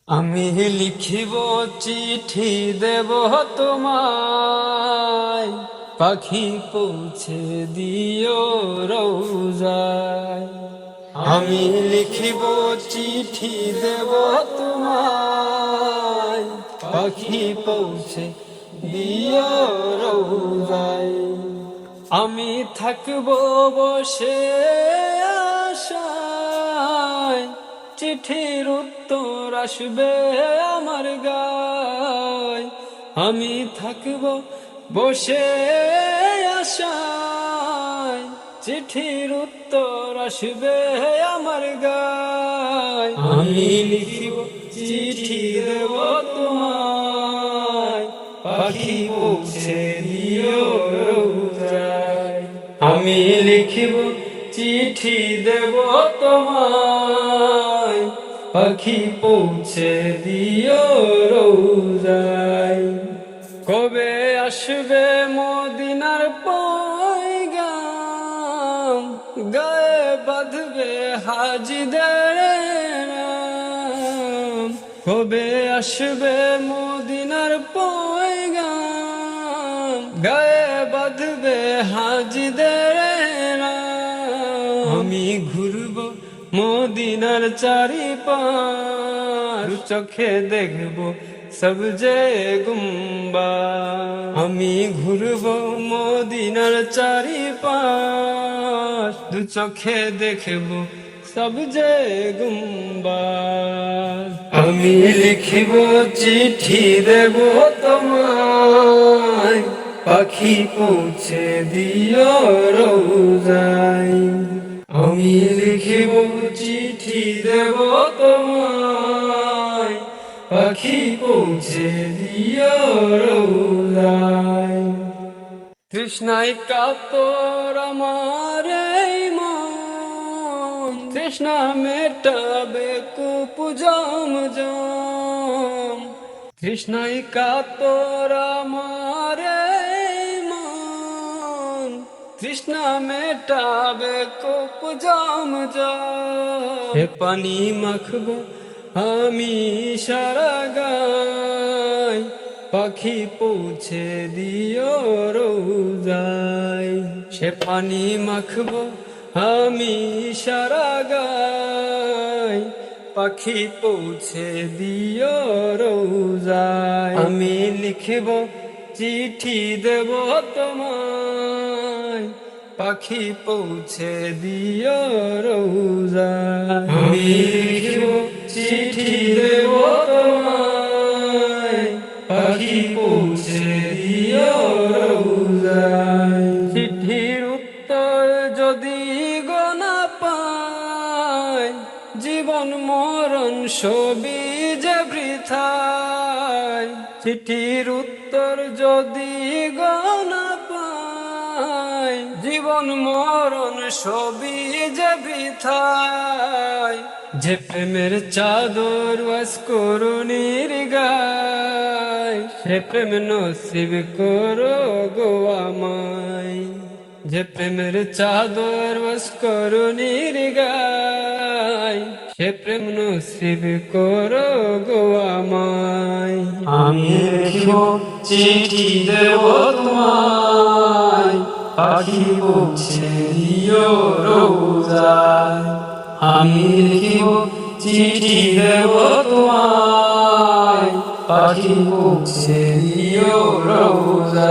আমি লিখিব চিঠি দেব তোমায়, পাখি পৌঁছে দিও রোজায়। আমি লিখিব চিঠি দেব তোমায়, পাখি পৌঁছে দিও রোজায়। আমি থাকব বসে আশায়, চিঠির উত্তর আসবে আমার গায়। আমি থাকব বসে আশায়, চিঠির উত্তর আসবে আমার গায়। আমি লিখিব চিঠি দেব তোমায়, পাখি পৌঁছে দিও রোজায়। আমি লিখিব চিঠি দেব তোমায়, পাখি পৌঁছে দিও রোজায়। কবে আসবে মদিনার পয়গাম, গায়ে বাঁধবে হাজিদের নাম। কবে আসবে মদিনার পয়গাম, গায়ে বাঁধবে হাজিদের নাম। আমি ঘুরব মদিনার চারিপাশ, চোখে দেখব সবজে গুম্বা। আমি ঘুরব মদিনার চারিপাশ, দু চোখে দেখব সবজে গুম্বা। আমি লিখিব চিঠি দেব তোমায়, পাখি পৌঁছে দিও রোজায়। আমি লিখিব চিঠি দেব তোমায়, পাখি পৌঁছে দিও রোজায়। তৃষ্ণায় কাতর আমার এই মন, তৃষ্ণা মেটাবে কূপ জম জম। তৃষ্ণায় কাতর আমার এই মন, তৃষ্ণা মেটাবে কূপ জম জম। সে পানি মাখবো আমি সারা গায়, পাখি পৌঁছে দিও রোজায়। সে পানি মাখবো আমি সারা গায়, পাখি পৌঁছে দিও রোজায়। আমি লিখিব চিঠি দেব তোমায়, পাখি পৌঁছে দিও রোজায়। আমি লিখিব চিঠি দেব তোমায়, পাখি পৌঁছে দিও রোজায়। চিঠির উত্তর যদি গো না পাই, জীবন মরণ সবই যে বৃথায়। চিঠির উত্তর যদি গো না পাই, জীবন মরণ সবই যে বৃথায়। যে প্রেমের চাদর ওয়াস করুণীর গায়, সে প্রেম নসিব করো গো আমায়। যে প্রেমের চাদর ওয়াস করুণীর গায়, সে প্রেম নসিব করো গো আমায়। আমি লিখিব চিঠি দেব তোমায়, পাখি পৌঁছে দিও রোজায়। আমি লিখিব চিঠি দেব তোমায়, পাখি পৌঁছে দিও রোজায়।